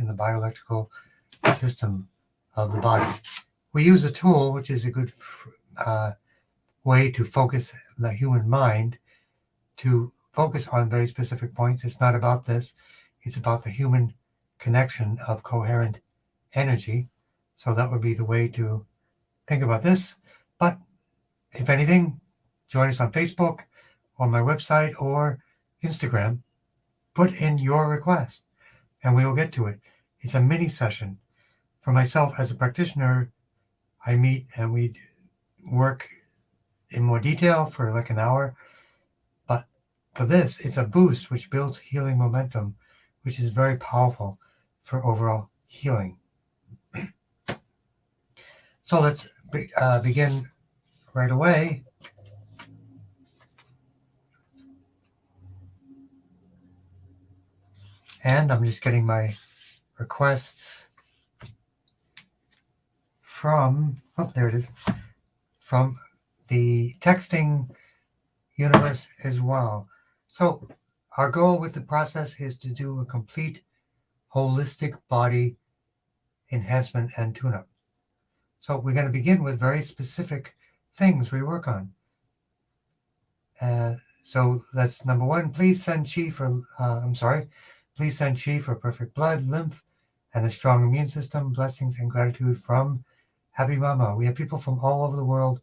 in the bioelectrical system of the body. We use a tool, which is a good way to focus the human mind, to focus on very specific points. It's not about this. It's about the human connection of coherent energy. So that would be the way to think about this. But if anything, join us on Facebook, on my website, or Instagram. Put in your request and we will get to it. It's a mini session. For myself as a practitioner, I meet and we work in more detail for like an hour. But for this, it's a boost which builds healing momentum, which is very powerful for overall healing. So let's begin right away. And I'm just getting my requests from, there it is, from the texting universe as well. So our goal with the process is to do a complete holistic body enhancement and tune-up. So we're going to begin with very specific things we work on. So that's number one. Please send chi for, please send chi for perfect blood, lymph, and a strong immune system. Blessings and gratitude from Happy Mama. We have people from all over the world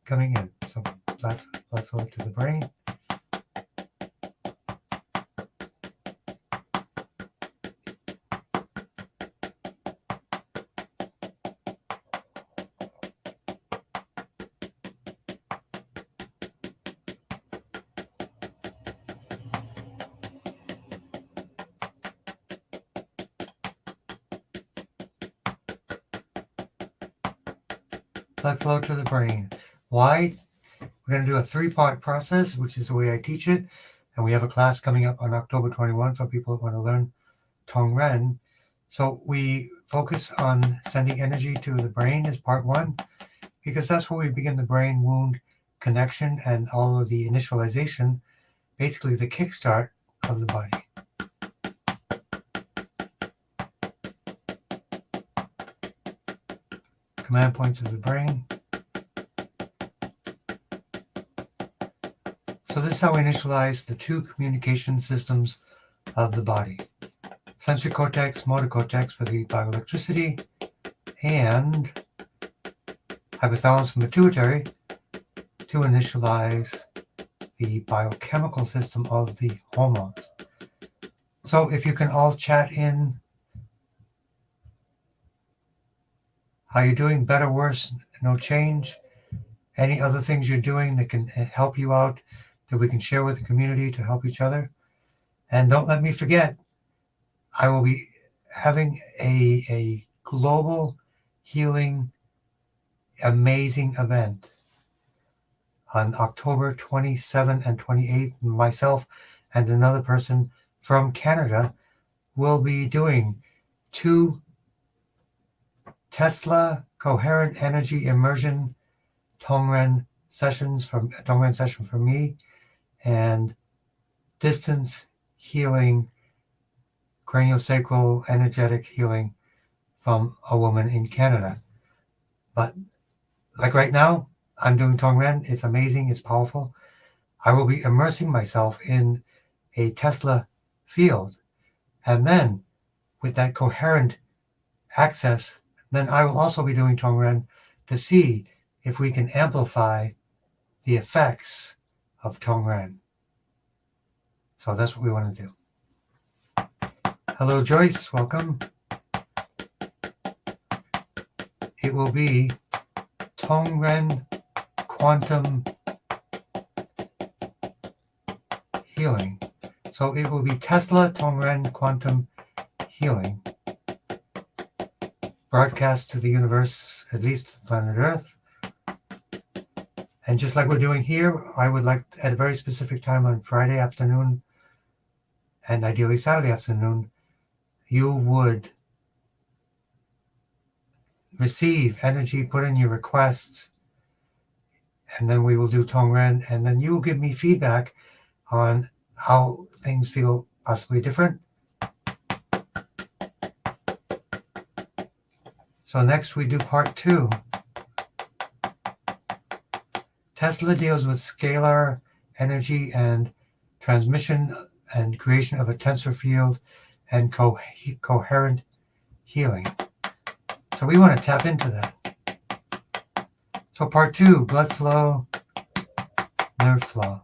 coming in. So blood flow to the brain. Blood flow to the brain. Why? We're going to do a 3-part process, which is the way I teach it. And we have a class coming up on October 21 for people that want to learn Tongren. So we focus on sending energy to the brain as part 1, because that's where we begin the brain wound connection and all of the initialization, basically the kickstart of the body. Command points of the brain. So this is how we initialize the 2 communication systems of the body. Sensory cortex, motor cortex for the bioelectricity, and hypothalamus and pituitary to initialize the biochemical system of the hormones. So if you can all chat in, how you doing? Better, worse, no change? Any other things you're doing that can help you out, that we can share with the community to help each other? And don't let me forget, I will be having a global healing amazing event on October 27 and 28. Myself and another person from Canada will be doing 2 Tesla coherent energy immersion Tongren session for me, and distance healing, craniosacral energetic healing from a woman in Canada. But like right now, I'm doing Tongren. It's amazing. It's powerful. I will be immersing myself in a Tesla field. And then with that coherent access, then I will also be doing Tongren to see if we can amplify the effects of Tongren. So that's what we want to do. Hello, Joyce. Welcome. It will be Tongren quantum healing. So it will be Tesla Tongren quantum healing, broadcast to the universe, at least planet Earth. And just like we're doing here, I would like at a very specific time on Friday afternoon and ideally Saturday afternoon, you would receive energy, put in your requests, and then we will do Tongren, and then you will give me feedback on how things feel possibly different. So next we do part 2. Tesla deals with scalar energy and transmission and creation of a tensor field and coherent healing. So we want to tap into that. So part 2, blood flow, nerve flow.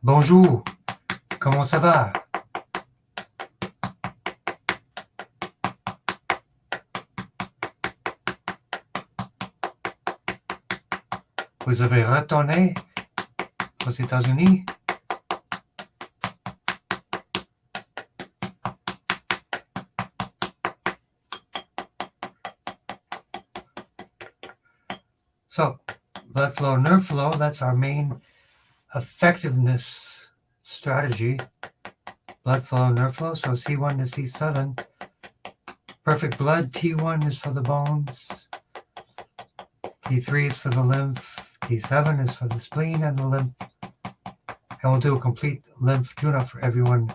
Bonjour, comment ça va? Vous avez retourné aux États-Unis? So, blood flow, nerve flow, that's our main effectiveness strategy. Blood flow, nerve flow, so C1 to C7. Perfect blood, T1 is for the bones. T3 is for the lymph. T7 is for the spleen and the lymph. And we'll do a complete lymph tune-up for everyone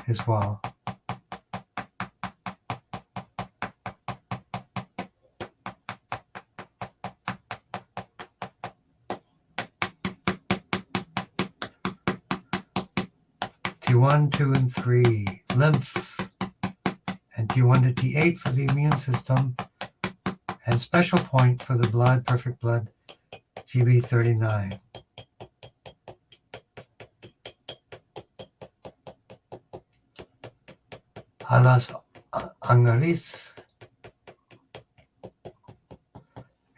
as well. T1, 2, and 3, lymph. And T1 to T8 for the immune system. And special point for the blood, perfect blood, GB39. A las Angelis.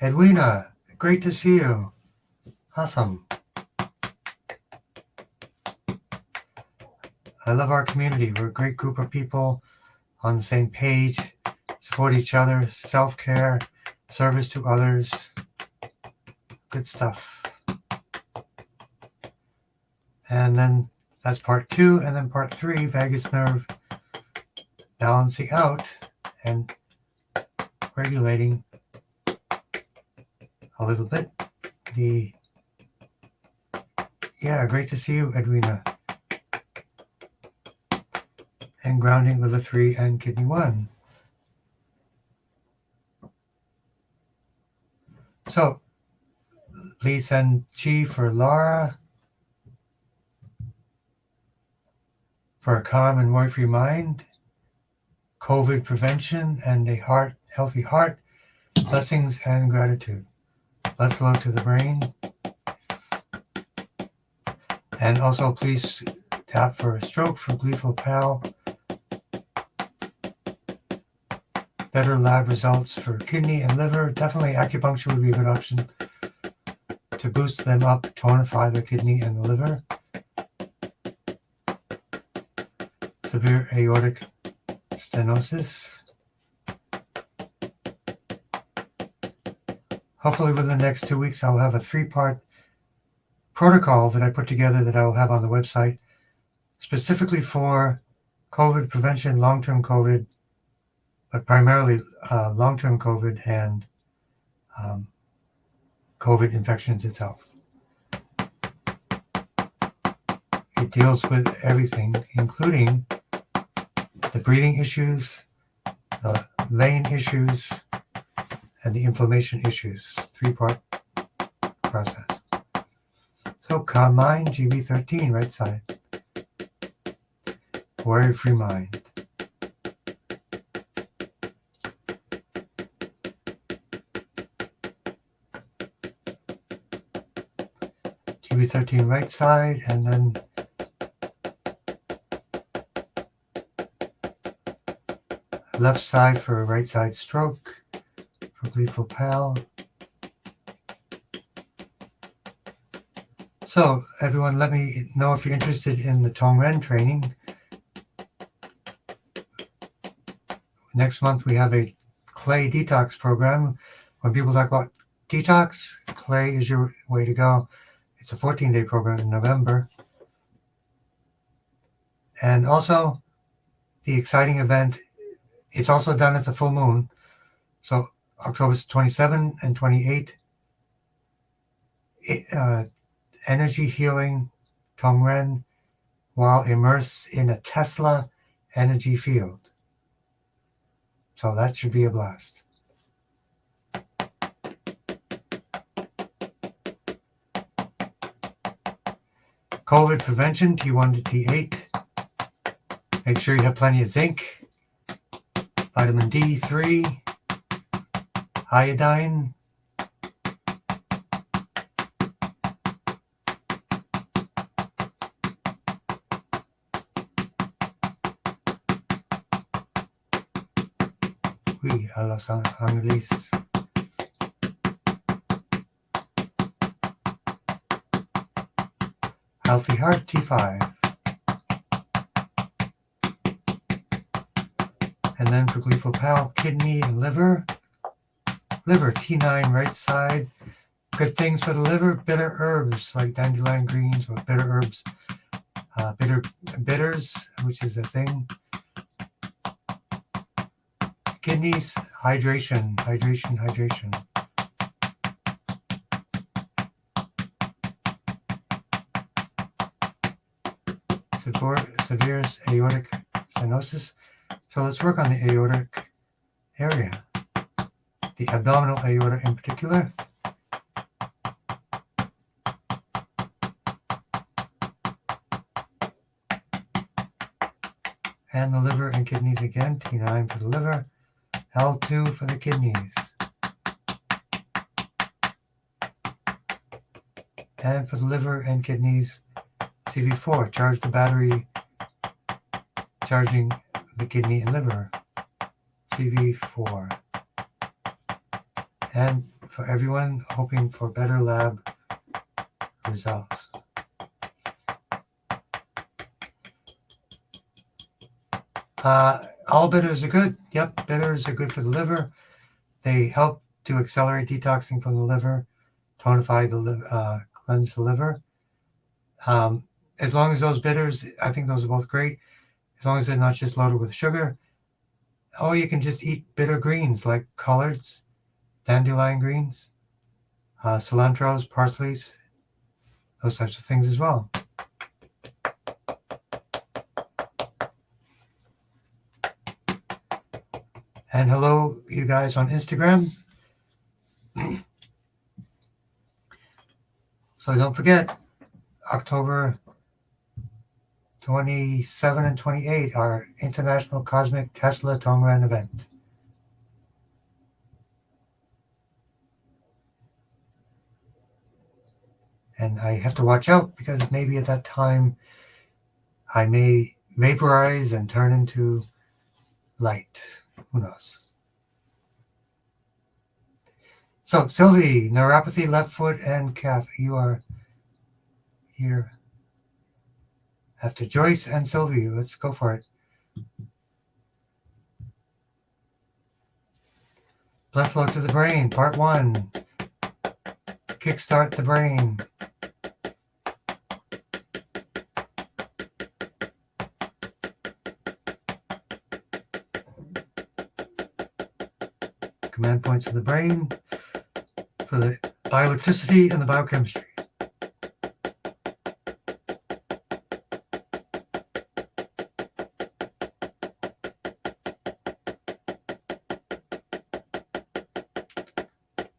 Edwina, great to see you. Awesome. I love our community. We're a great group of people on the same page, support each other, self-care, service to others. Good stuff. And then that's part 2, and then part 3, vagus nerve, balancing out and regulating a little bit. Yeah, great to see you, Edwina. And grounding liver 3 and kidney 1. So, please send chi for Laura, for a calm and worry-free mind, COVID prevention, and a healthy heart, blessings and gratitude. Blood flow to the brain. And also please tap for a stroke for gleeful pal. Better lab results for kidney and liver. Definitely acupuncture would be a good option to boost them up, tonify the kidney and the liver. Severe aortic stenosis. Hopefully within the next 2 weeks, I'll have a 3-part protocol that I put together that I will have on the website specifically for COVID prevention, long-term COVID, but primarily long-term COVID and COVID infections itself. It deals with everything, including the breathing issues, the vein issues, and the inflammation issues. 3-part process. So calm mind, GB13, right side. Worry-free mind. GB13 right side, and then left side for a right side stroke, for gleeful pal. So everyone, let me know if you're interested in the Tongren training. Next month we have a clay detox program. When people talk about detox, clay is your way to go. It's a 14-day program in November. And also the exciting event, it's also done at the full moon. So October 27 and 28, energy healing Tongren while immersed in a Tesla energy field. So that should be a blast. COVID prevention, T1 to T8. Make sure you have plenty of zinc, vitamin D3, iodine. Oui, a los Angeles. Healthy heart, T5. And then for gleeful pal, kidney and liver. Liver, T9, right side. Good things for the liver, bitter herbs like dandelion greens or bitter herbs. Bitters, which is a thing. Kidneys, hydration. Severe aortic stenosis. So let's work on the aortic area. The abdominal aorta in particular. And the liver and kidneys again, T9 for the liver, L2 for the kidneys. And for the liver and kidneys, CV4, charge the battery, charging the kidney and liver, CV4. And for everyone hoping for better lab results. All bitters are good. Yep, bitters are good for the liver. They help to accelerate detoxing from the liver, tonify the liver, cleanse the liver. As long as those bitters, I think those are both great. As long as they're not just loaded with sugar. Or you can just eat bitter greens like collards, dandelion greens, cilantros, parsleys, those types of things as well. And hello, you guys on Instagram. So don't forget, October 27 and 28, our International Cosmic Tesla Tongren event. And I have to watch out because maybe at that time I may vaporize and turn into light. Who knows? So, Sylvie, neuropathy, left foot and calf. You are here. After Joyce and Sylvie, let's go for it. Blood flow to the brain, part 1. Kickstart the brain. Command points of the brain for the bioelectricity and the biochemistry.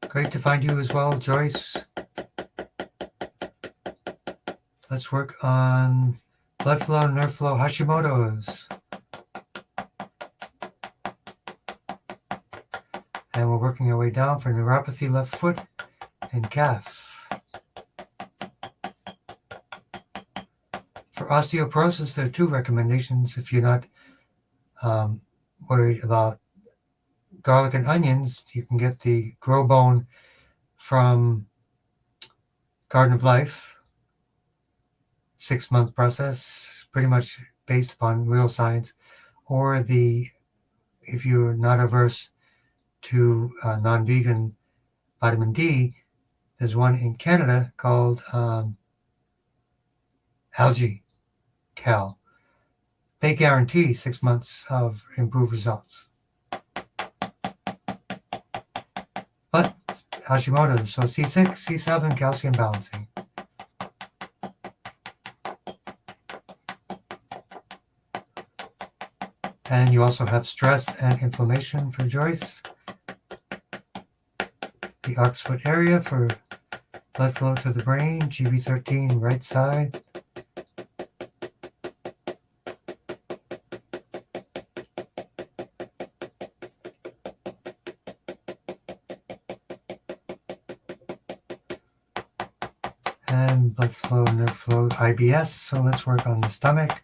Great to find you as well, Joyce. Let's work on blood flow, nerve flow, Hashimoto's. And we're working our way down for neuropathy, left foot and calf. For osteoporosis, there are 2 recommendations. If you're not worried about garlic and onions, you can get the Grow Bone from Garden of Life, 6-month process, pretty much based upon real science, or if you're not averse to non-vegan vitamin D, there's one in Canada called Algae Cal. They guarantee 6 months of improved results. But Hashimoto's, so C6, C7, calcium balancing. And you also have stress and inflammation for Joyce. The occiput area for blood flow to the brain, GB13 right side. And blood flow, nerve flow, IBS. So let's work on the stomach,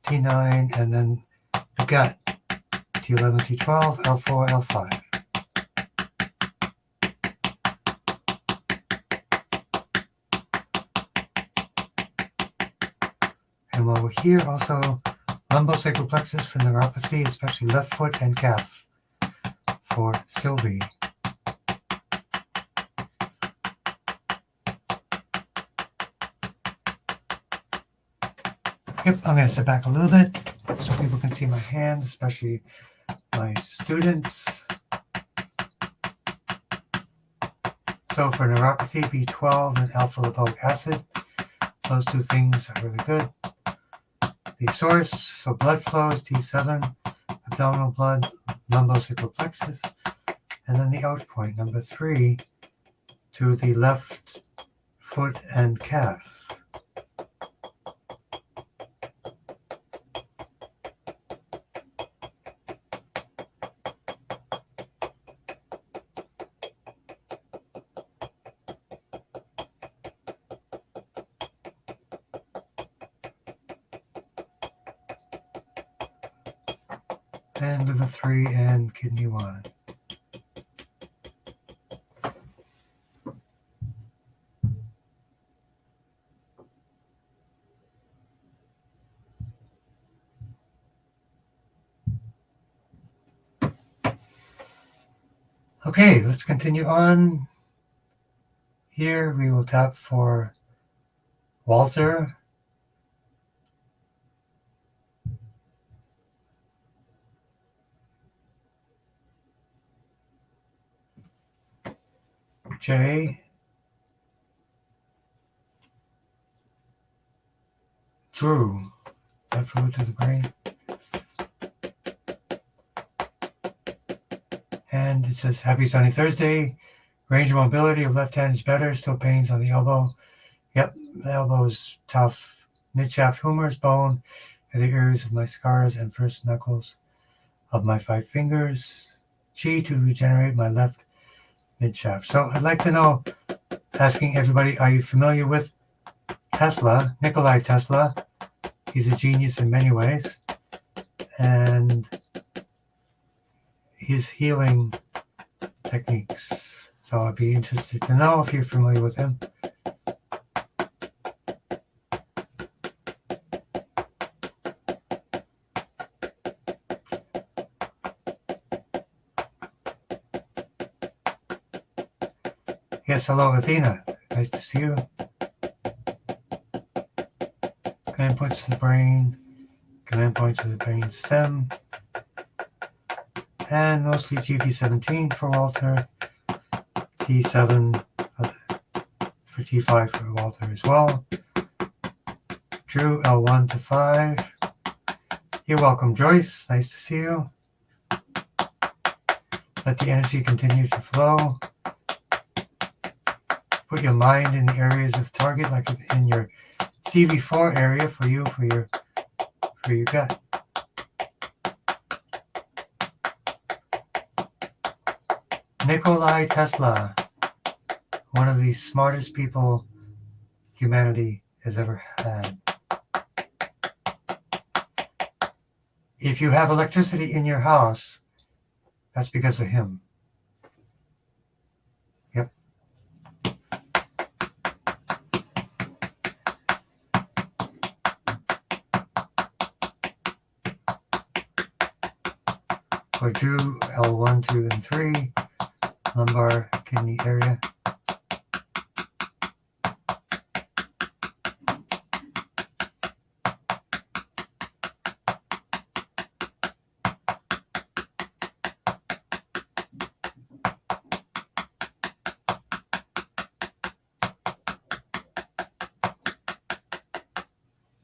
T9, and then the gut, T11, T12, L4, L5. And while we're here, also lumbosacral plexus for neuropathy, especially left foot and calf for Sylvie. Yep, I'm going to sit back a little bit so people can see my hands, especially my students. So for neuropathy, B12 and alpha-lipoic acid, those two things are really good. The source, so blood flow is T7, abdominal blood, lumbosacral plexus, and then the out point, number 3, to the left foot and calf. And liver 3 and kidney 1. Okay, let's continue on. Here we will tap for Walter. Jay. Drew. That flew to the brain. And it says, happy sunny Thursday. Range of mobility of left hand is better. Still pains on the elbow. Yep, the elbow is tough. Mid-shaft humerus bone are the areas of my scars and first knuckles of my 5 fingers. Chi to regenerate my left mid-shaft. So I'd like to know, asking everybody, are you familiar with Tesla, Nikolai Tesla? He's a genius in many ways. And his healing techniques. So I'd be interested to know if you're familiar with him. Yes, hello, Athena. Nice to see you. Command points to the brain. Command points to the brain stem. And mostly GP17 for Walter. T7 for T5 for Walter as well. Drew, L1 to 5. You're welcome, Joyce. Nice to see you. Let the energy continue to flow. Put your mind in the areas of target, like in your CV4 area for you, for your gut. Nikolai Tesla, one of the smartest people humanity has ever had. If you have electricity in your house, that's because of him. Yep. For Drew, L1, 2, and 3, lumbar kidney area.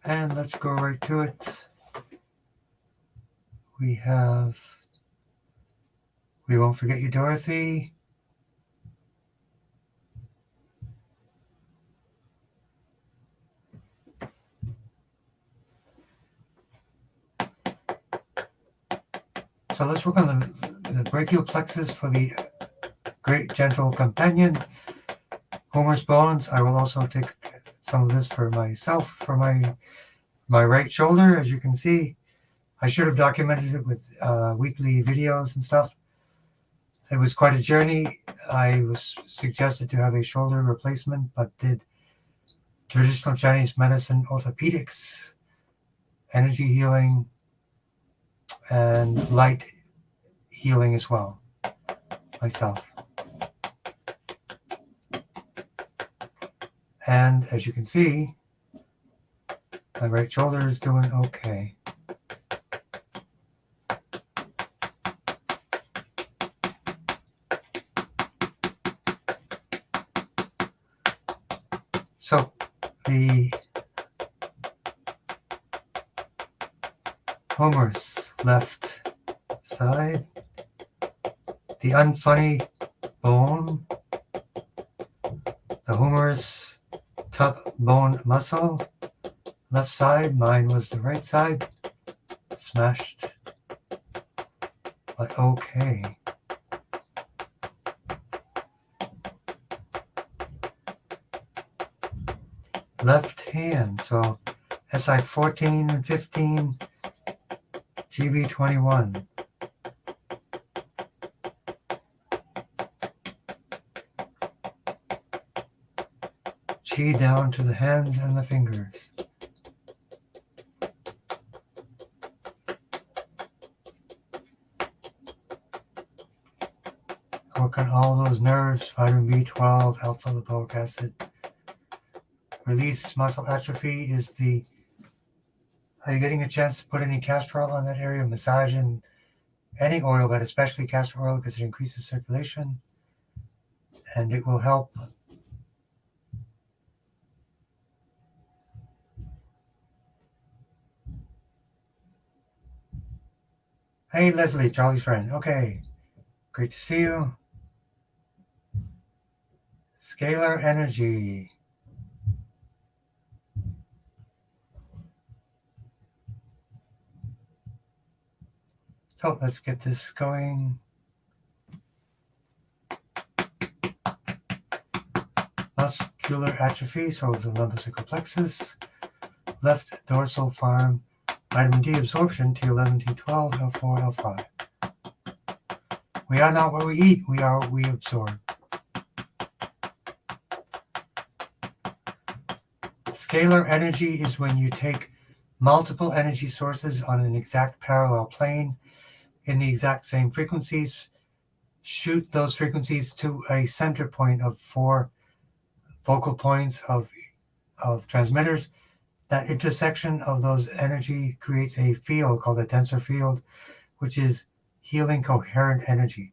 And let's go right to it. we have We Won't Forget You, Dorothy. So let's work on the brachial plexus for the Great Gentle Companion. Homer's Bones. I will also take some of this for myself, for my right shoulder. As you can see, I should have documented it with weekly videos and stuff. It was quite a journey. I was suggested to have a shoulder replacement, but did traditional Chinese medicine, orthopedics, energy healing, and light healing as well, myself. And as you can see, my right shoulder is doing okay. So the Homer's left side, the unfunny bone, the humerus top bone muscle, left side, mine was the right side, smashed, but okay. Left hand, so SI 14 and 15, GB 21. Chi down to the hands and the fingers. Work on all those nerves, vitamin B12, alpha lipoic acid. Release muscle atrophy is the... Are you getting a chance to put any castor oil on that area? Massage in any oil, but especially castor oil because it increases circulation and it will help. Hey, Leslie, Charlie's friend. Okay, great to see you. Scalar energy. So let's get this going. Muscular atrophy, so the lumbosacral plexus. Left dorsal farm, vitamin D absorption, T11, T12, L4, L5. We are not what we eat, we are what we absorb. Scalar energy is when you take multiple energy sources on an exact parallel plane in the exact same frequencies, shoot those frequencies to a center point of 4 focal points of transmitters. That intersection of those energy creates a field called a tensor field, which is healing coherent energy.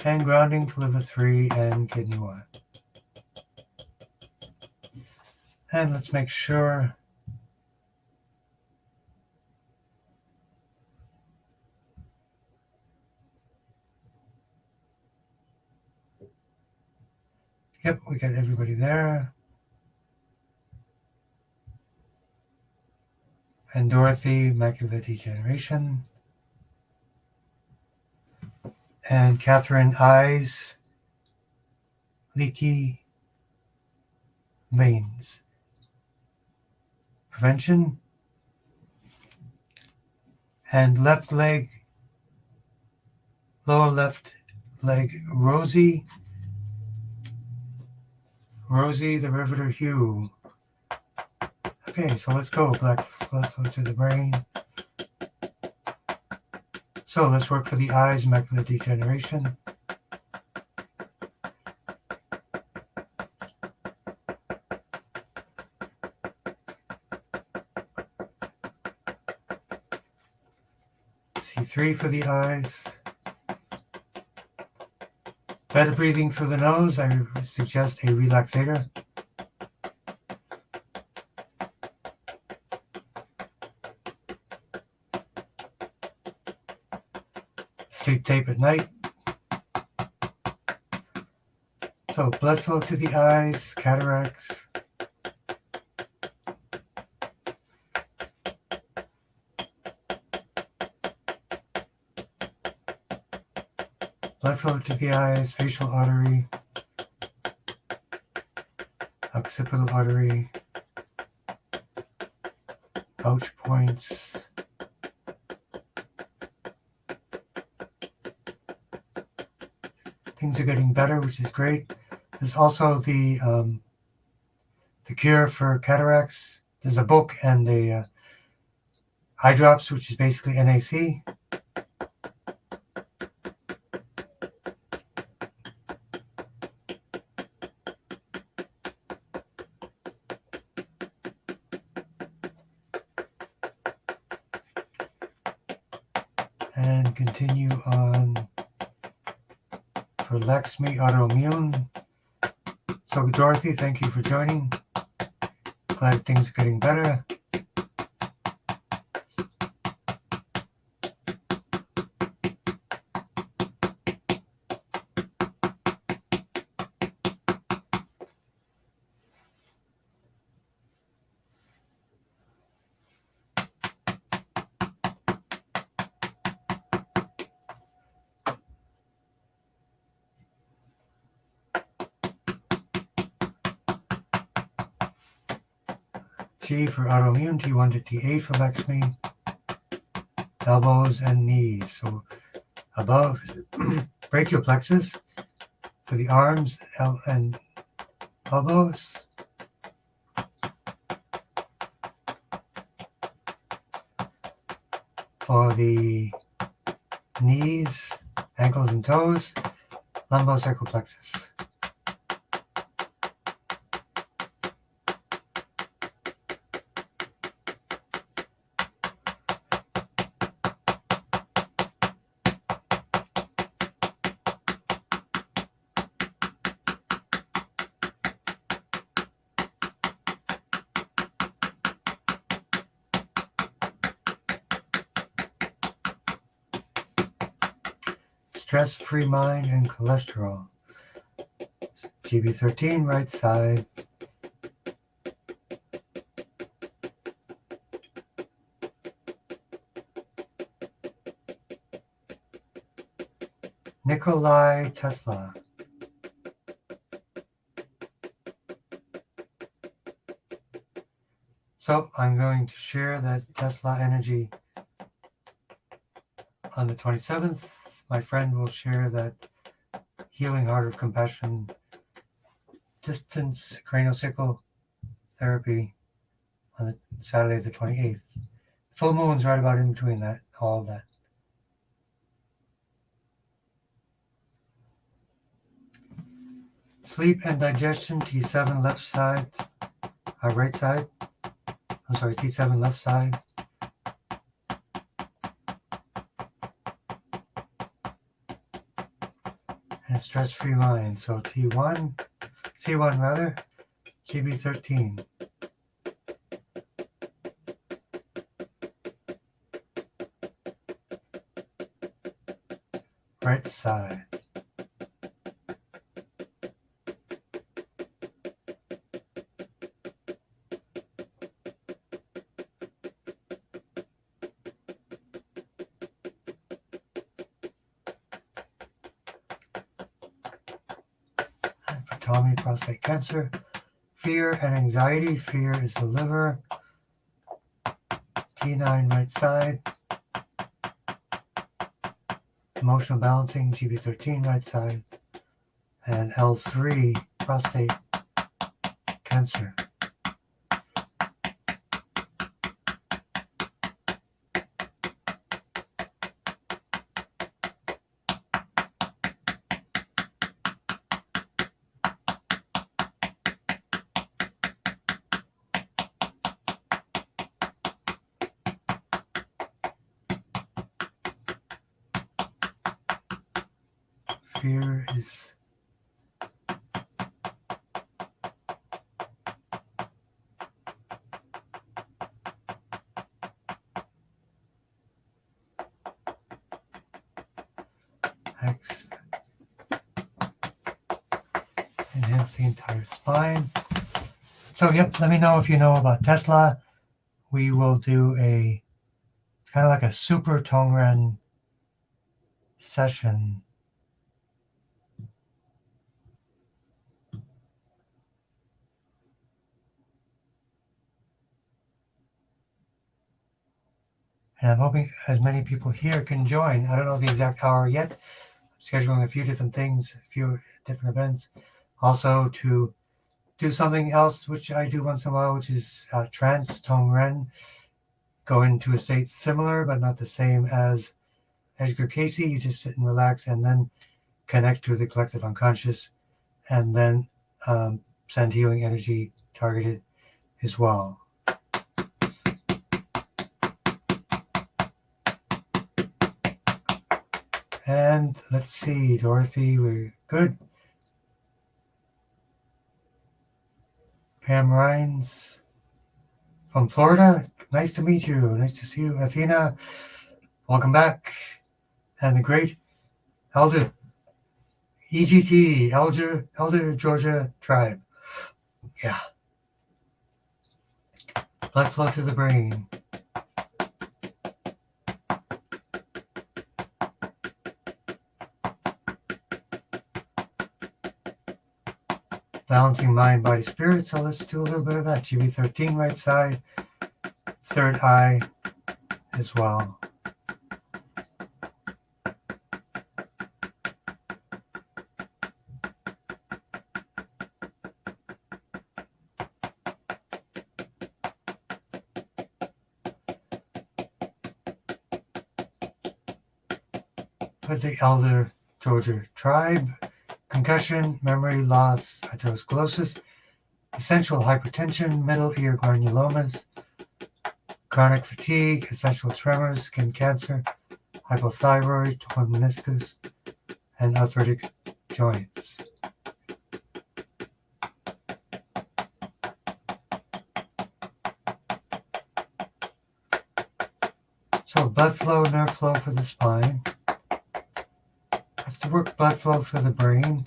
And grounding to liver 3 and kidney 1. And let's make sure yep, we got everybody there. And Dorothy, macular degeneration. And Catherine, eyes, leaky veins. Prevention. And left leg, lower left leg, Rosie the Riveter Hugh. Okay, so let's go. Black blood flow to the brain. So let's work for the eyes, macular degeneration. T3 for the eyes. Better breathing through the nose. I suggest a relaxator. Sleep tape at night. So blood flow to the eyes, cataracts. Blood flow to the eyes, facial artery, occipital artery, pouch points. Things are getting better, which is great. There's also the cure for cataracts. There's a book and the eye drops, which is basically NAC. And continue on for Lakshmi Autoimmune. So Dorothy, thank you for joining. Glad things are getting better. T for autoimmune, T1 to T8 for Lakshmi. Elbows and knees. So above, brachial plexus for the arms and elbows. For the knees, ankles and toes, lumbosacral plexus. Stress-free mind and cholesterol. GB13, right side. Nikolai Tesla. So I'm going to share that Tesla energy on the 27th. My friend will share that healing heart of compassion distance craniosacral therapy on the Saturday the 28th. Full moon's right about in between that, all of that. Sleep and digestion, T7 left side, right side. I'm sorry, T7 left side. And stress-free mind. So T1, C1 rather, GB13. Right side. And for Tommy, prostate cancer. Fear and anxiety. Fear is the liver. T9 right side. Emotional balancing, GB13 right side. And L3, prostate cancer. atmosphere is enhance the entire spine. So, yep, let me know if you know about Tesla. We will do it's kind of like a super Tongren session. And I'm hoping as many people here can join. I don't know the exact hour yet. I'm scheduling a few different things, a few different events. Also to do something else, which I do once in a while, which is trance Tongren. Go into a state similar, but not the same as Edgar Casey. You just sit and relax and then connect to the collective unconscious and then send healing energy targeted as well. And let's see, Dorothy, we're good. Pam Rhines from Florida, nice to meet you. Nice to see you. Athena, welcome back. And the great Elder EGT, Elder Georgia Tribe. Yeah. Blood flow to the brain. Balancing mind, body, spirit. So let's do a little bit of that. GB13 right side, third eye as well. For the Elder Georgia Tribe, concussion, memory loss, atherosclerosis, essential hypertension, middle ear granulomas, chronic fatigue, essential tremors, skin cancer, hypothyroid, torn meniscus, and arthritic joints. So blood flow, nerve flow for the spine. Let's work blood flow for the brain.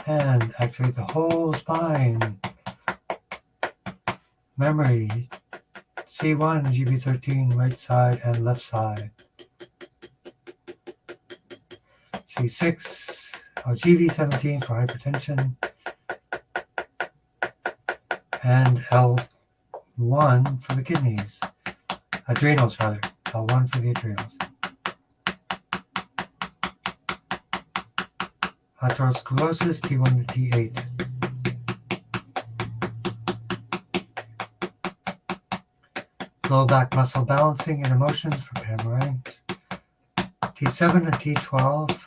And activate the whole spine. Memory, C1, GB13, right side and left side. C6, GB17 for hypertension. And L1 for the kidneys. Adrenals, rather. L1 for the adrenals. Atherosclerosis, T1 to T8. Low back muscle balancing and emotions for Pam Rhines. T7 and T12.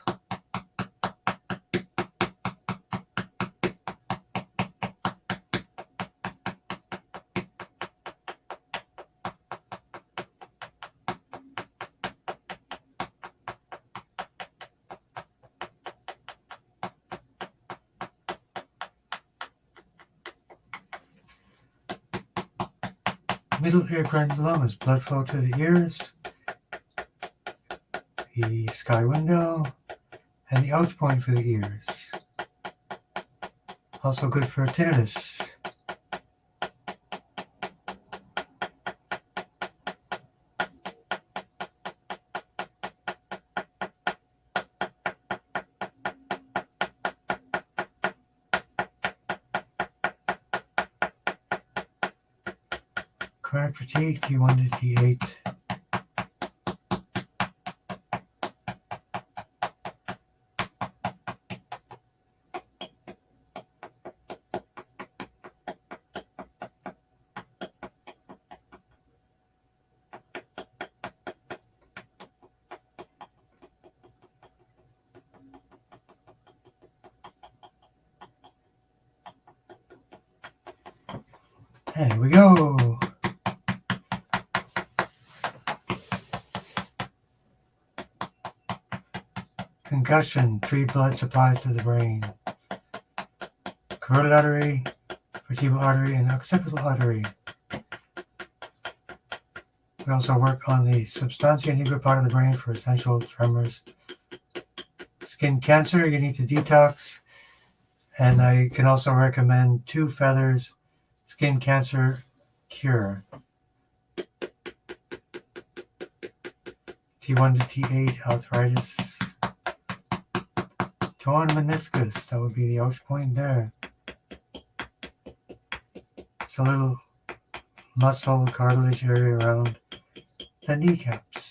Middle ear granulomas, blood flow to the ears, the sky window, and the ouch point for the ears. Also good for tinnitus. Chronic fatigue, T1 to T8. And here we go. Concussion, 3 blood supplies to the brain. Carotid artery, vertebral artery, and occipital artery. We also work on the substantia nigra part of the brain for essential tremors. Skin cancer, you need to detox. And I can also recommend 2 feathers skin cancer cure. T1 to T8 arthritis. Torn meniscus, that would be the ouch point there. It's a little muscle cartilage area around the kneecaps.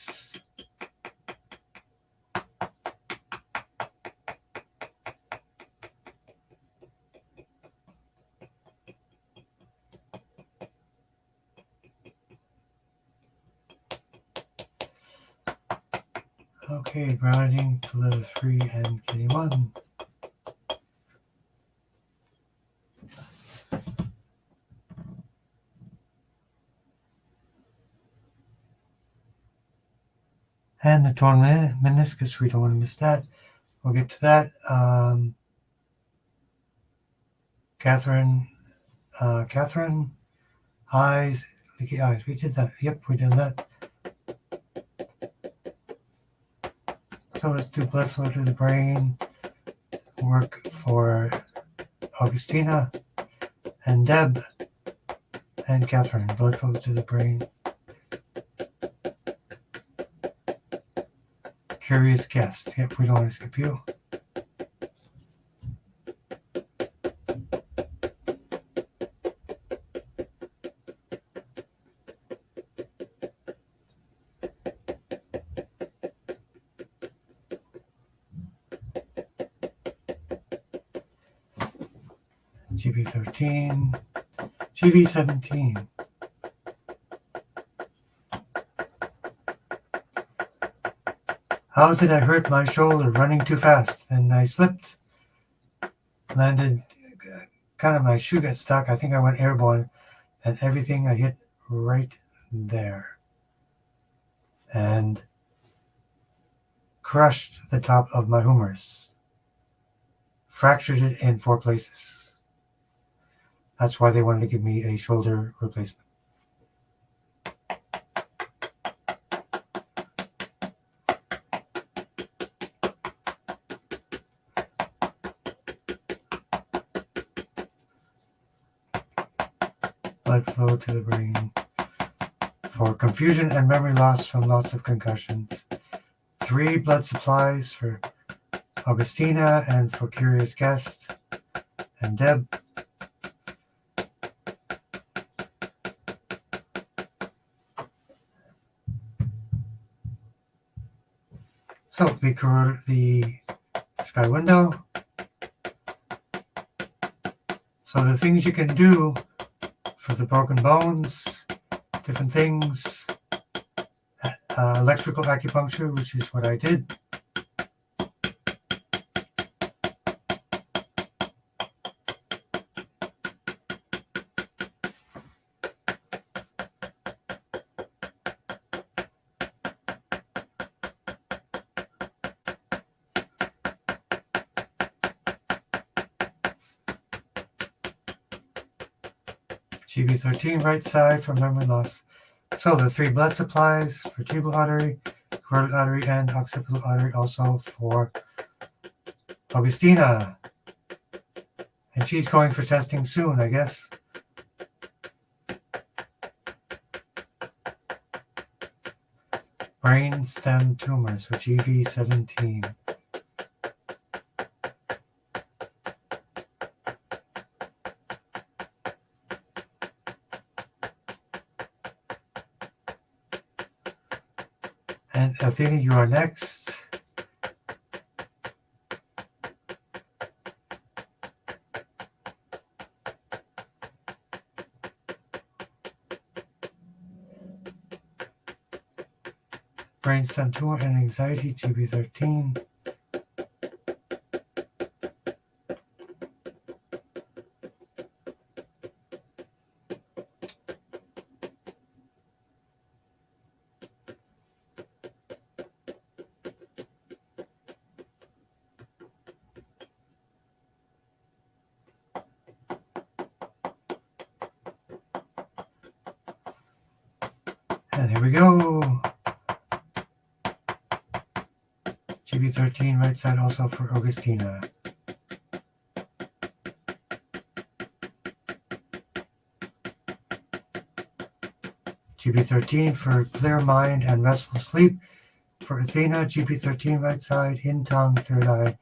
Okay, grounding to level 3 and kitty 1. And the torn meniscus, we don't want to miss that. We'll get to that. Catherine, eyes, leaky eyes. We did that. Yep, we did that. So let's do blood flow to the brain. Work for Augustina and Deb and Catherine. Blood flow to the brain. Curious guest. Yep, we don't want to skip you. GB13, GB17. How did I hurt my shoulder running too fast? And I slipped, landed, kind of my shoe got stuck. I think I went airborne, and everything I hit right there. And crushed the top of my humerus. Fractured it in 4 places. That's why they wanted to give me a shoulder replacement. Blood flow to the brain for confusion and memory loss from lots of concussions. 3 blood supplies for Augustina and for Curious Guest and Deb. So the sky window. So the things you can do for the broken bones, different things, electrical acupuncture, which is what I did. GB13 right side for memory loss. So the 3 blood supplies for vertebral artery, carotid artery, and occipital artery, also for Augustina. And she's going for testing soon, I guess. Brain stem tumor, so GV17. And Athena, you are next. Brainstem tumor and anxiety, GB13. And here we go. GB13 right side also for Augustina. GB13 for clear mind and restful sleep. For Athena, GB13 right side, in Tong, third eye,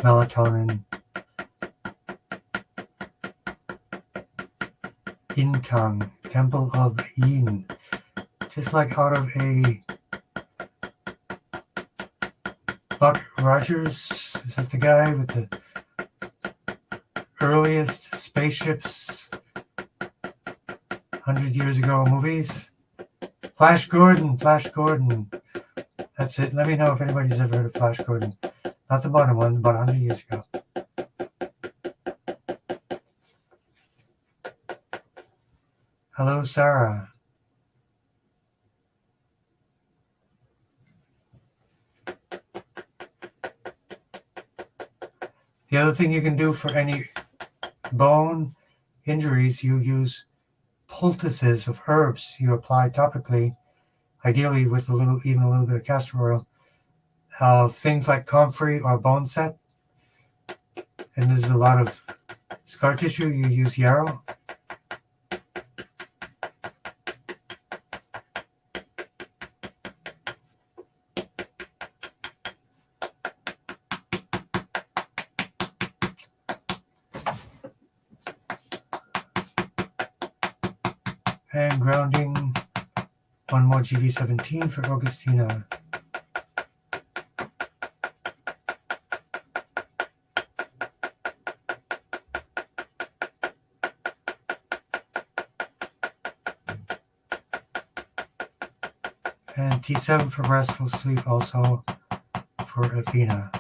melatonin. In Tong, temple of yin. Just like out of a Buck Rogers, is that the guy with the earliest spaceships 100 years ago movies? Flash Gordon. That's it. Let me know if anybody's ever heard of Flash Gordon. Not the bottom one, about 100 years ago. Hello, Sarah. The other thing you can do for any bone injuries, you use poultices of herbs you apply topically, ideally with even a little bit of castor oil, of things like comfrey or bone set. And there's a lot of scar tissue, you use yarrow. And grounding, one more GV17 for Augustina. And T7 for restful sleep also for Athena.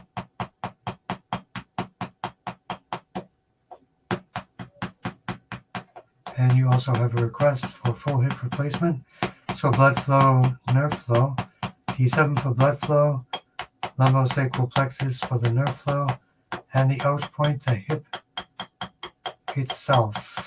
And you also have a request for full hip replacement. So blood flow, nerve flow. T7 for blood flow, lumbosacral plexus for the nerve flow, and the ouch point, the hip itself.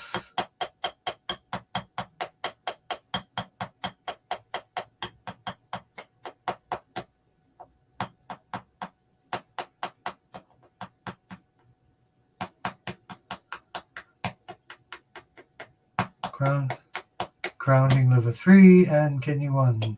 Grounding liver 3 and kidney 1.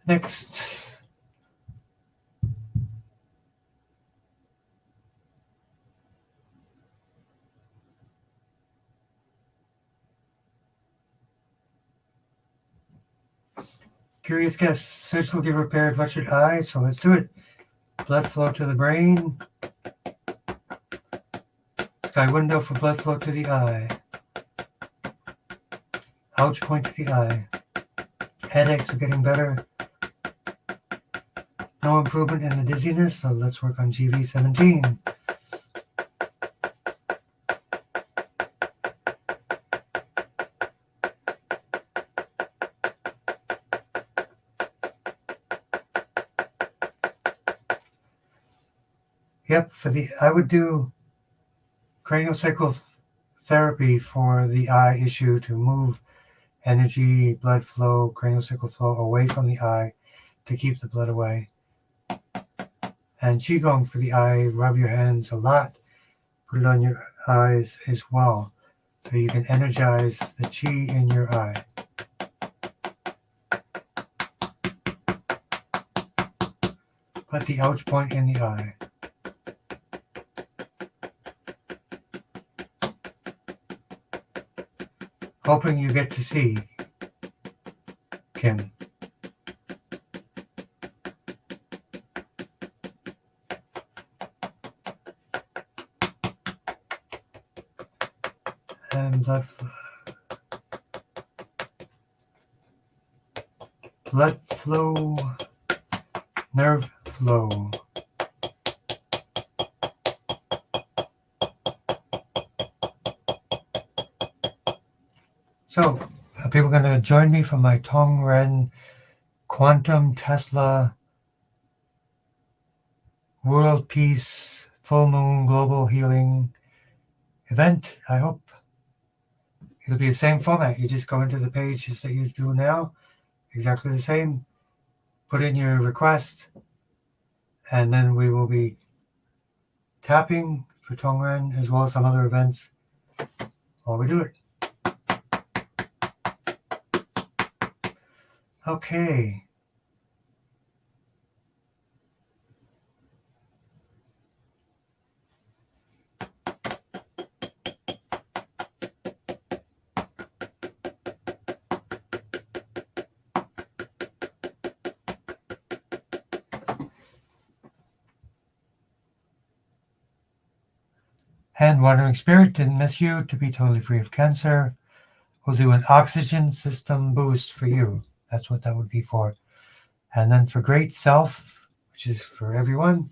Next. Curious guess, surgically repaired ruptured eye, so let's do it. Blood flow to the brain. Sky window for blood flow to the eye. Ouch point to the eye. Headaches are getting better. No improvement in the dizziness, so let's work on GV17. Yep, I would do craniosacral therapy for the eye issue to move energy, blood flow, craniosacral flow away from the eye to keep the blood away. And Qigong for the eye, rub your hands a lot, put it on your eyes as well, so you can energize the Qi in your eye. Put the ouch point in the eye. Hoping you get to see Kim. And blood flow, nerve flow. So, are people going to join me for my Tongren Quantum Tesla world peace, full moon, global healing event. I hope it'll be the same format. You just go into the pages that you do now, exactly the same, put in your request, and then we will be tapping for Tongren as well as some other events while we do it. Okay. Hand wandering spirit, didn't miss you. To be totally free of cancer. We'll do an oxygen system boost for you. That's what that would be for. And then for great self, which is for everyone.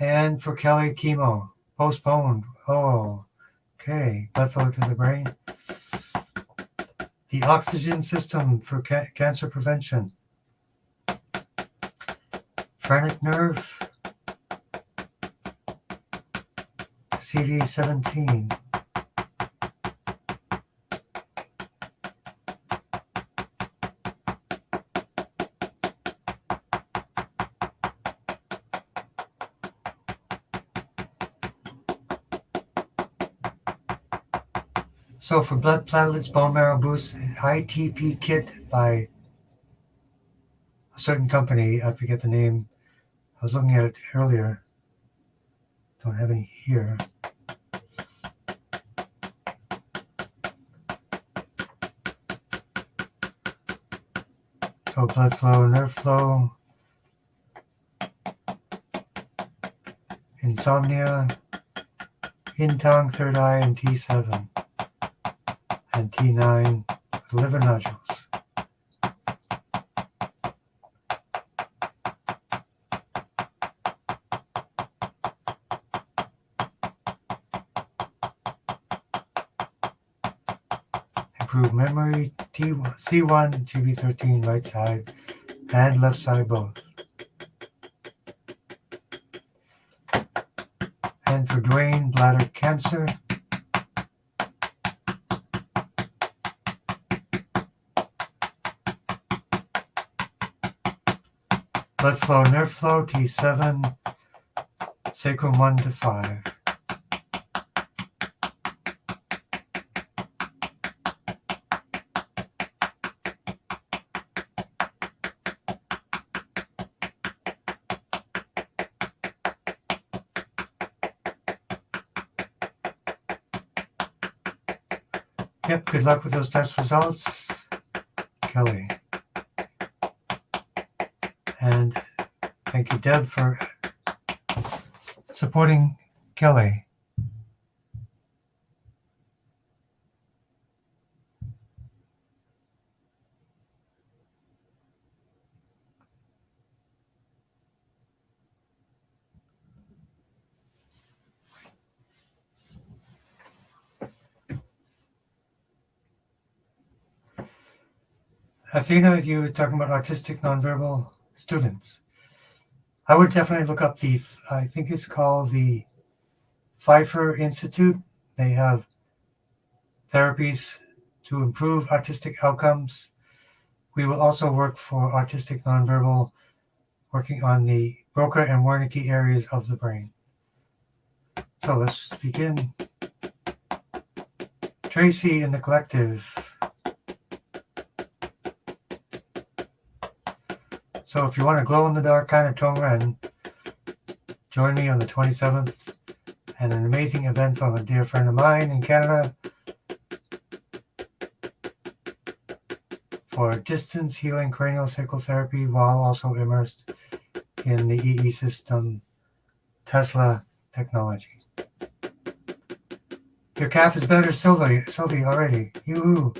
And for Kelly, chemo. Postponed. Oh, okay. Blood flow to the brain. The oxygen system for cancer prevention. Phrenic nerve. CD17. So for blood platelets, bone marrow boost, ITP kit by a certain company, I forget the name. I was looking at it earlier. Don't have any here. So blood flow, nerve flow, insomnia, Tong, third eye, and T7, and T9, liver nodules. Improve memory, C1, TB13, right side, and left side both. And for Dwayne, bladder cancer. Blood flow, nerve flow, T7, sacrum 1 to 5. Yep, good luck with those test results, Kelly. And thank you, Deb, for supporting Kelly. Athena, you were talking about autistic nonverbal students. I would definitely look up I think it's called the Pfeiffer Institute. They have therapies to improve autistic outcomes. We will also work for autistic nonverbal, working on the Broca and Wernicke areas of the brain. So let's begin. Tracy in the collective. So if you want a glow-in-the-dark kind of Tongren, join me on the 27th and an amazing event from a dear friend of mine in Canada for distance healing cranial sacral therapy while also immersed in the EE system Tesla technology. Your calf is better, Sylvie, already. Yoo-hoo.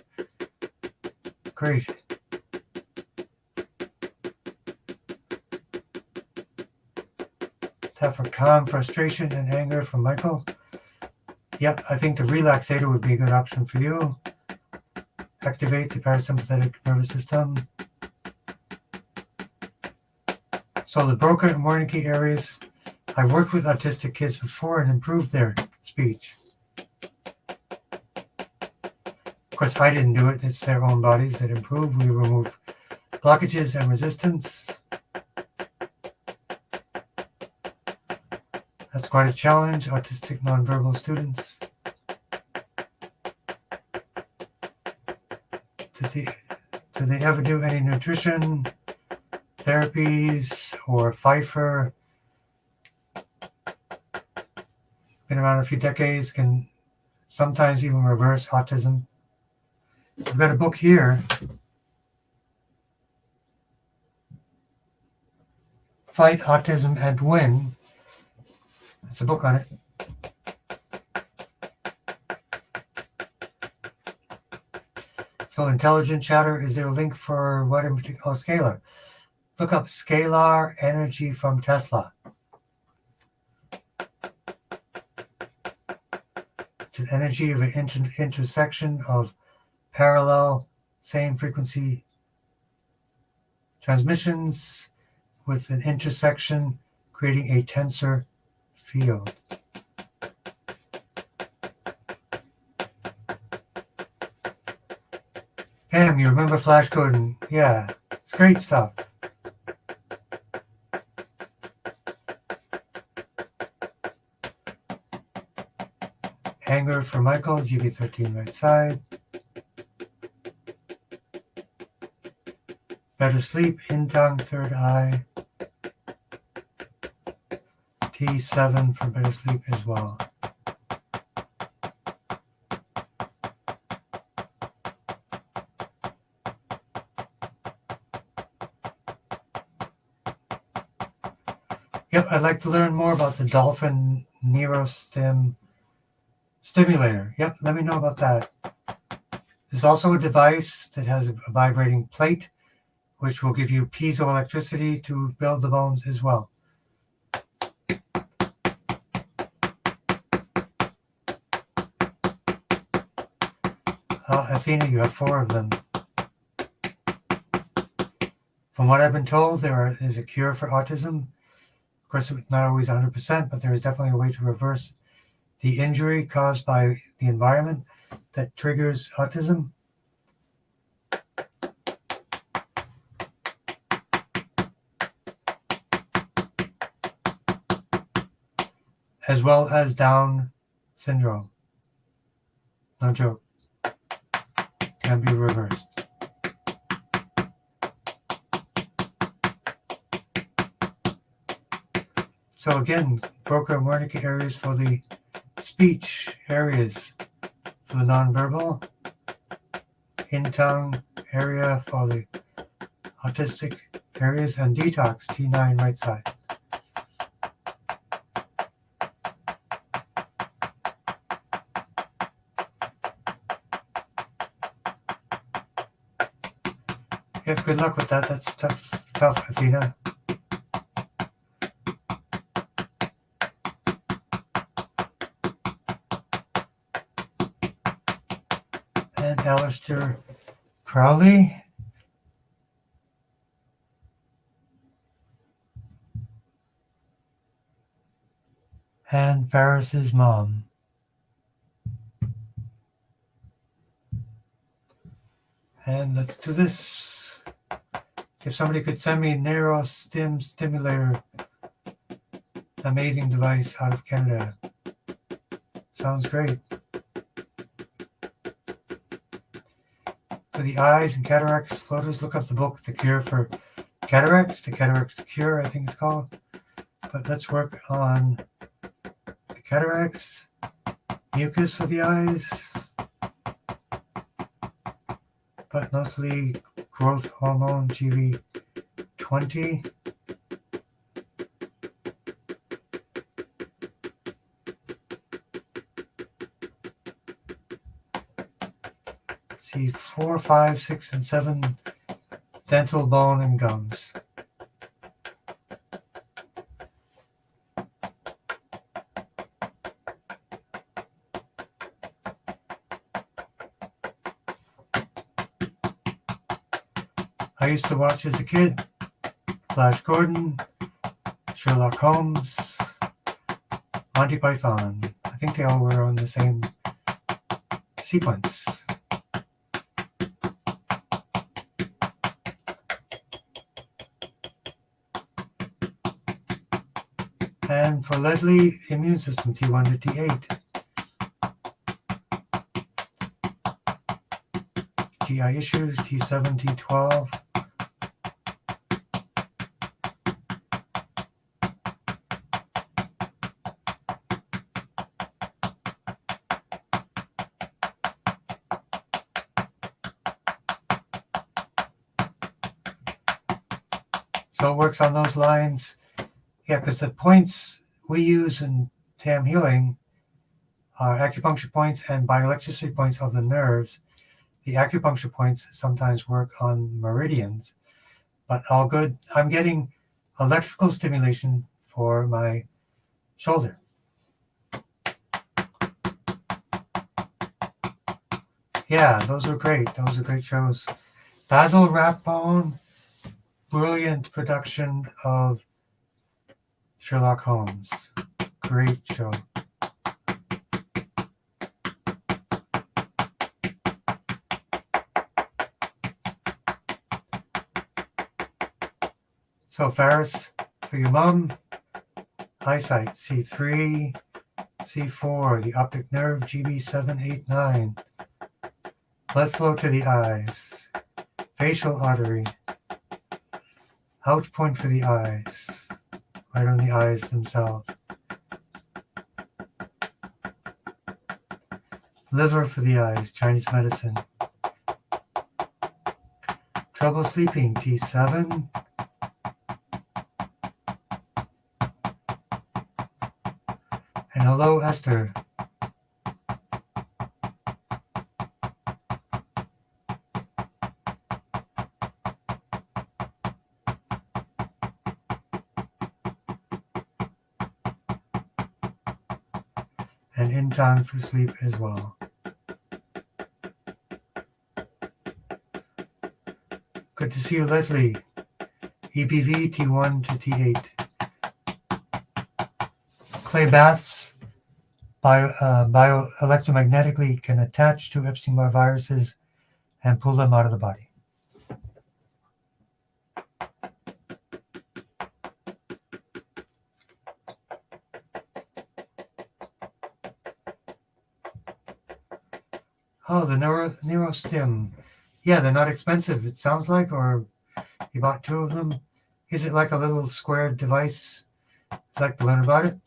Great. Have for calm, frustration, and anger from Michael. Yep, I think the relaxator would be a good option for you. Activate the parasympathetic nervous system. So the Broca and Wernicke areas, I've worked with autistic kids before and improved their speech. Of course, I didn't do it. It's their own bodies that improve. We remove blockages and resistance. That's quite a challenge, autistic nonverbal students. Do they ever do any nutrition therapies or Pfeiffer? Been around a few decades, can sometimes even reverse autism. I've got a book here, Fight Autism and Win. It's a book on it. So intelligent chatter, is there a link for what in particular? Oh, scalar. Look up scalar energy from Tesla. It's an energy of an intersection of parallel same frequency transmissions with an intersection creating a tensor field. Pam, you remember flash coding? Yeah, it's great stuff. Anger for Michael, GB13 right side. Better sleep, in Tong, third eye. T7 for better sleep as well. Yep, I'd like to learn more about the dolphin neurostim stimulator. Yep, let me know about that. There's also a device that has a vibrating plate, which will give you piezoelectricity to build the bones as well. Athena, you have 4 of them. From what I've been told, there is a cure for autism. Of course, it's not always 100%, but there is definitely a way to reverse the injury caused by the environment that triggers autism. As well as Down syndrome. No joke. Can be reversed. So again, Broca and Wernicke areas for the speech areas for the nonverbal, in tongue area for the autistic areas, and Detox, T9 right side. Yep, good luck with that. That's tough, Athena. And Alistair Crowley. And Ferris's mom. And let's do this. If somebody could send me neurostim stimulator, amazing device out of Canada. Sounds great. For the eyes and cataracts floaters, look up the book, The Cure for Cataracts, The Cataracts Cure, I think it's called. But let's work on the cataracts, mucus for the eyes, but mostly growth hormone, GV20. See 4, 5, 6, and 7 dental, bone, and gums. I used to watch as a kid, Flash Gordon, Sherlock Holmes, Monty Python. I think they all were on the same sequence. And for Leslie, immune system, T1 to T8. GI issues, T7, T12. So it works on those lines. Yeah, because the points we use in TAM healing are acupuncture points and bioelectricity points of the nerves. The acupuncture points sometimes work on meridians, but all good. I'm getting electrical stimulation for my shoulder. Yeah, those are great. Those are great shows. Basil Rathbone, brilliant production of Sherlock Holmes. Great show. So Ferris, for your mom, eyesight, C3, C4, the optic nerve, GB789. Blood flow to the eyes, facial artery, ouch point for the eyes, right on the eyes themselves. Liver for the eyes, Chinese medicine. Trouble sleeping, T7. And hello, Esther. And in time for sleep as well. Good to see you, Leslie. EPV T1 to T8. Clay baths bioelectromagnetically can attach to Epstein-Barr viruses and pull them out of the body. Oh, the NeuroStim. Yeah, they're not expensive, it sounds like, or you bought 2 of them. Is it like a little square device? I'd like to learn about it.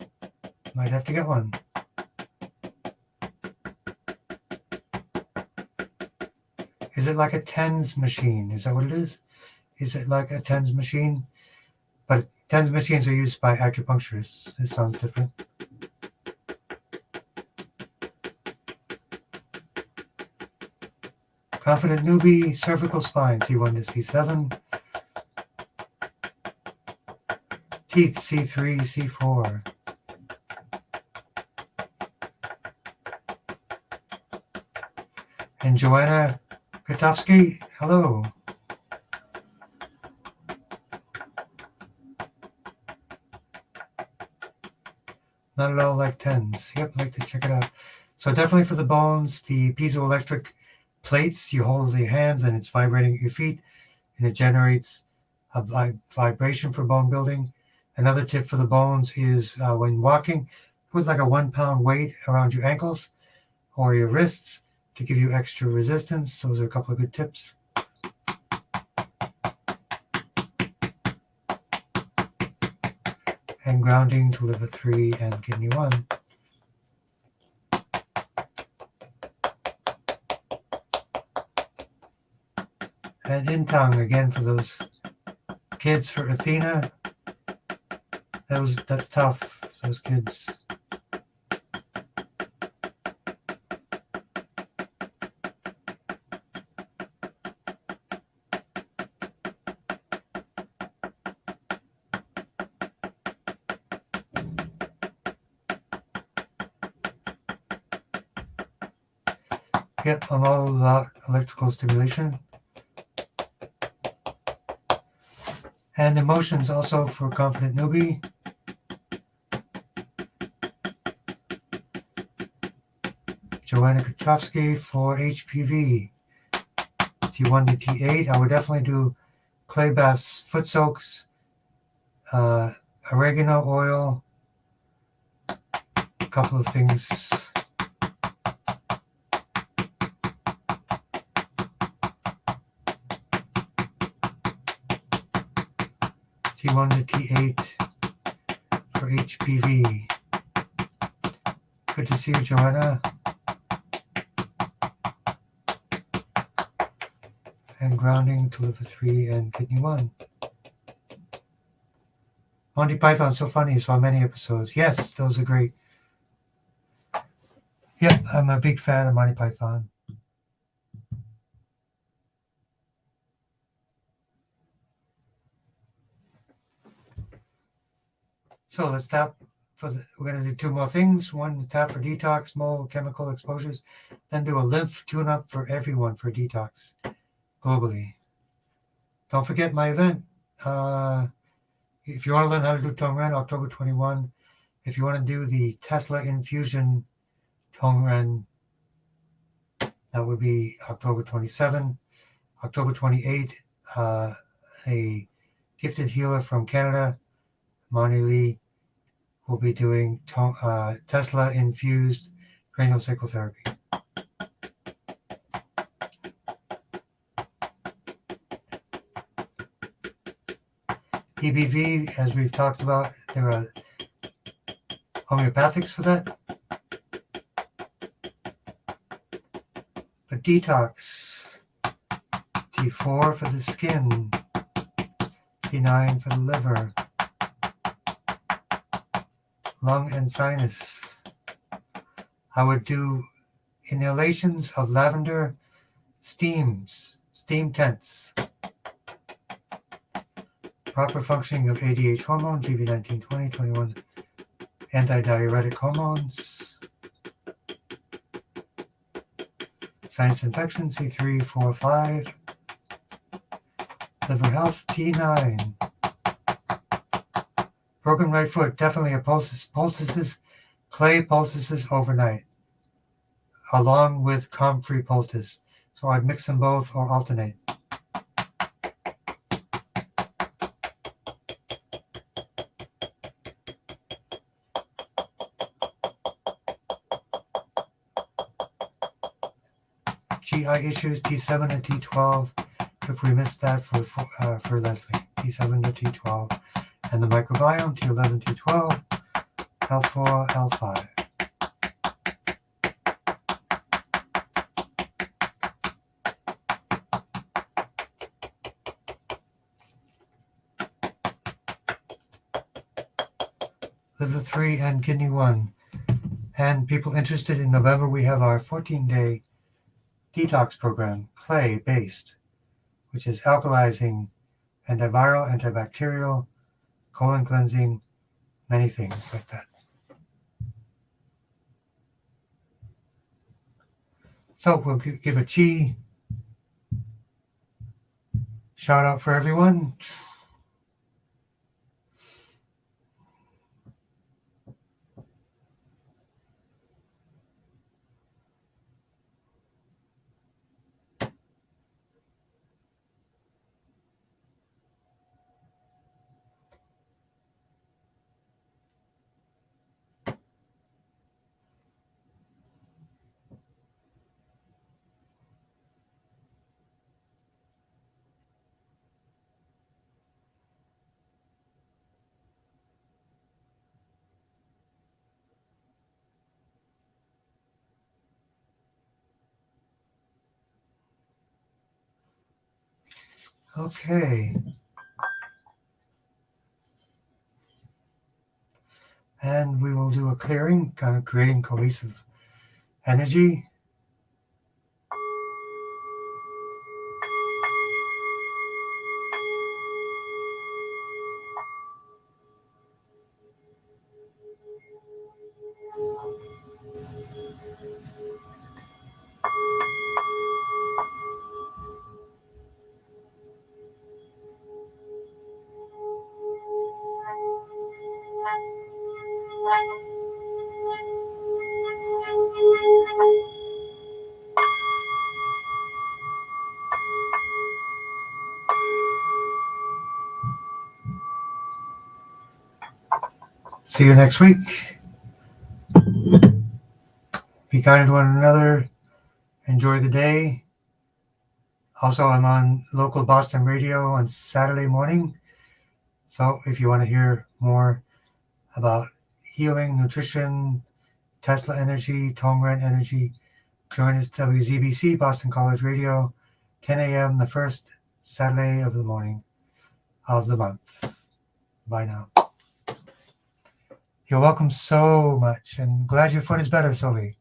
Might have to get one. Is it like a TENS machine? Is that what it is? Is it like a TENS machine? But TENS machines are used by acupuncturists. This sounds different. Confident newbie, cervical spine, C1 to C7. Teeth, C3, C4. And Joanna Kotowski, hello. Not at all like TENS. Yep, I'd like to check it out. So definitely for the bones, the piezoelectric plates, you hold your hands and it's vibrating at your feet and it generates a vibration for bone building. Another tip for the bones is when walking, put like a 1 pound weight around your ankles or your wrists to give you extra resistance. Those are a couple of good tips. And grounding to liver 3 and kidney 1. And in Tong again for those kids, for Athena. That's tough, those kids. Yep, I'm all about electrical stimulation. And emotions also for confident newbie. Joanna Kachowski for HPV. T1 to T8. I would definitely do clay baths, foot soaks, oregano oil, a couple of things. T1 to T8 for HPV. Good to see you, Joanna. And grounding to liver 3 and kidney 1. Monty Python, so funny, so many episodes. Yes, those are great. Yep, I'm a big fan of Monty Python. So let's tap we're going to do 2 more things. One, tap for detox, mold, chemical exposures. Then do a lymph tune-up for everyone for detox globally. Don't forget my event. If you want to learn how to do Tongren, October 21. If you want to do the Tesla infusion Tongren, that would be October 27. October 28, a gifted healer from Canada, Monty Lee, will be doing Tesla infused cranial sacral therapy. EBV, as we've talked about, there are homeopathics for that. But detox, T4 for the skin, T9 for the liver, lung and sinus. I would do inhalations of lavender, steam tents. Proper functioning of ADH hormone, GB19, 20, 21, antidiuretic hormones. Sinus infection, C3, 4, 5. Liver health, T9. Broken right foot, definitely a poultices, clay poultices overnight, along with comfrey poultice. So I'd mix them both or alternate. GI issues, T7 and T12. If we missed that for Leslie, T7 to T12. And the microbiome, T11, T12, L4, L5. Liver 3 and kidney 1. And people interested in November, we have our 14-day detox program, clay-based, which is alkalizing, antiviral, antibacterial, colon cleansing, many things like that. So we'll give a chi shout out for everyone. Okay. And we will do a clearing, kind of creating cohesive energy. See you next week. Be kind to one another. Enjoy the day. Also, I'm on local Boston radio on Saturday morning. So if you want to hear more about healing, nutrition, Tesla energy, Tongren energy, join us WZBC, Boston College Radio, 10 a.m. the first Saturday of the morning of the month. Bye now. You're welcome so much, and glad your foot is better, Sylvie.